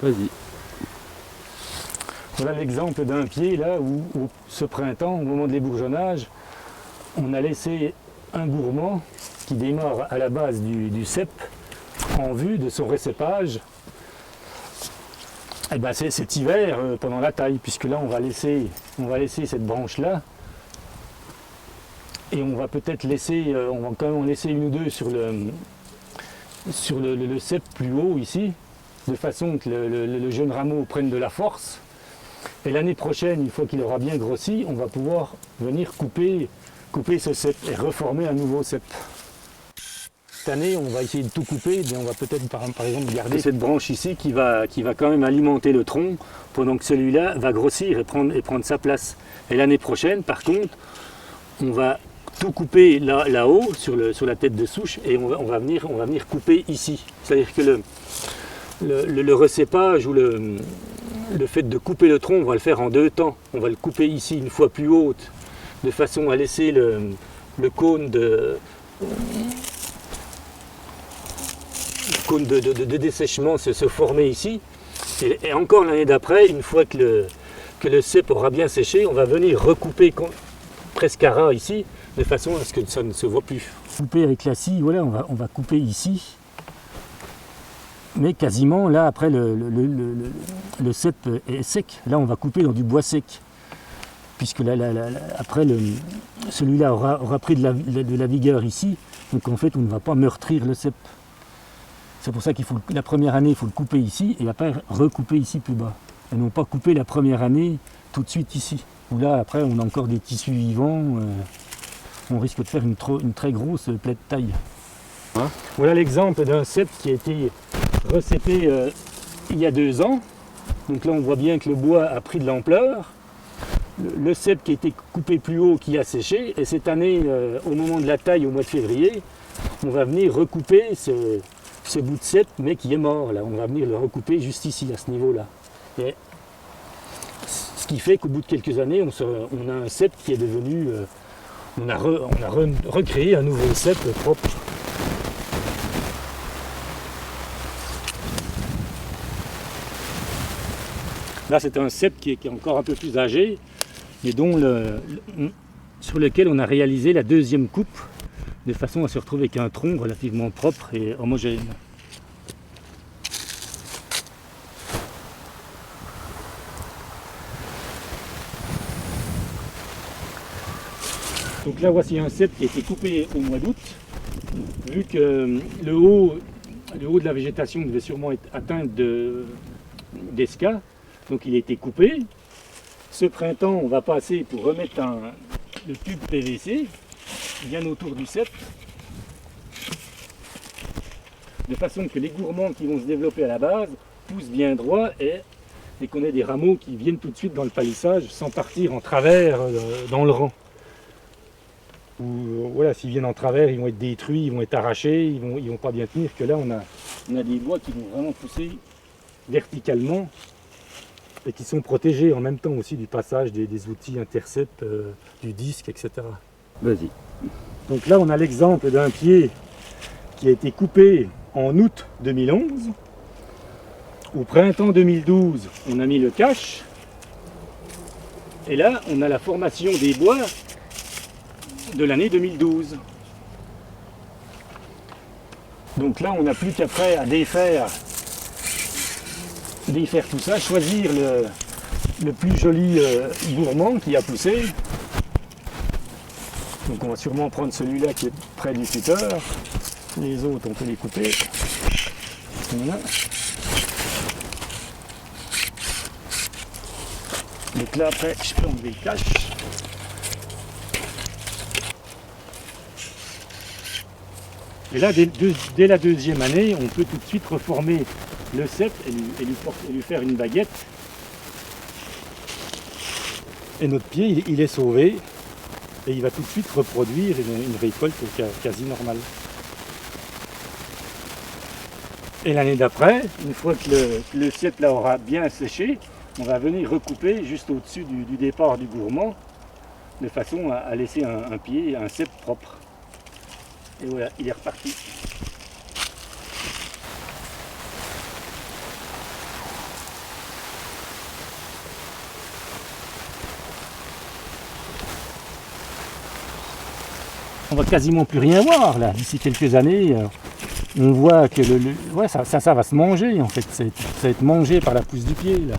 Vas-y. Voilà l'exemple d'un pied là où ce printemps, au moment de l'ébourgeonnage, on a laissé un gourmand qui démarre à la base du cep en vue de son récépage. Et ben c'est cet hiver pendant la taille, puisque là on va laisser cette branche là et on va peut-être laisser, on va quand même en laisser une ou deux sur le cep plus haut ici, de façon que le jeune rameau prenne de la force. Et l'année prochaine, une fois qu'il aura bien grossi, on va pouvoir venir couper ce cep et reformer un nouveau cep. Cette année, on va essayer de tout couper, mais on va peut-être par exemple garder cette branche ici qui va quand même alimenter le tronc pendant que celui-là va grossir et prendre sa place. Et l'année prochaine, par contre, on va tout couper là-haut sur la tête de souche et on va venir couper ici. C'est-à-dire que le recépage ou le fait de couper le tronc, on va le faire en deux temps. On va le couper ici une fois plus haute, de façon à laisser le cône de dessèchement se former ici. Et encore l'année d'après, une fois que le cep aura bien séché, on va venir recouper presque à ras ici, de façon à ce que ça ne se voit plus. Couper avec la scie, voilà, on va couper ici. Mais quasiment, là, après, le cep est sec. Là, on va couper dans du bois sec. Puisque là, après, celui-là aura pris de la vigueur ici. Donc, en fait, on ne va pas meurtrir le cep. C'est pour ça qu'il faut, la première année, il faut le couper ici. Et après, recouper ici plus bas. Et non pas couper la première année tout de suite ici. Où là, après, on a encore des tissus vivants. On risque de faire une très grosse plaie de taille. Hein? Voilà l'exemple d'un cep qui a été recépé il y a 2 ans. Donc là on voit bien que le bois a pris de l'ampleur. Le cep qui a été coupé plus haut qui a séché. Et cette année, au moment de la taille, au mois de février, on va venir recouper ce bout de cep, mais qui est mort. Là, on va venir le recouper juste ici, à ce niveau-là. Et ce qui fait qu'au bout de quelques années, on a un cep qui est devenu... on a recréé un nouveau cep propre. Là, c'est un cep qui est encore un peu plus âgé, mais sur lequel on a réalisé la deuxième coupe, de façon à se retrouver avec un tronc relativement propre et homogène. Donc là, voici un cep qui a été coupé au mois d'août, vu que le haut de la végétation devait sûrement être atteint d'esca. Donc il a été coupé. Ce printemps, on va passer pour remettre le tube PVC bien autour du cep, de façon que les gourmands qui vont se développer à la base poussent bien droit et qu'on ait des rameaux qui viennent tout de suite dans le palissage sans partir en travers dans le rang. Ou voilà, s'ils viennent en travers, ils vont être détruits, ils vont être arrachés, ils vont pas bien tenir. Que là, on a des bois qui vont vraiment pousser verticalement et qui sont protégés en même temps aussi du passage des outils intercept, du disque, etc. Vas-y. Donc là, on a l'exemple d'un pied qui a été coupé en août 2011. Au printemps 2012, on a mis le cache. Et là, on a la formation des bois de l'année 2012. Donc là, on n'a plus qu'après à défaire tout ça, choisir le plus joli gourmand qui a poussé. Donc on va sûrement prendre celui-là qui est près du tuteur. Les autres, on peut les couper. Voilà. Donc là, après, je peux enlever le cache. Et là, dès la deuxième année, on peut tout de suite reformer le cep et lui faire une baguette. Et notre pied, il est sauvé. Et il va tout de suite reproduire une récolte quasi normale. Et l'année d'après, une fois que le cep là aura bien séché, on va venir recouper juste au-dessus du départ du gourmand, de façon à laisser un pied, un cep propre. Et voilà, il est reparti. on va quasiment plus rien voir là. D'ici quelques années, on voit que ouais, ça va se manger en fait. Ça va être mangé par la pousse du pied là.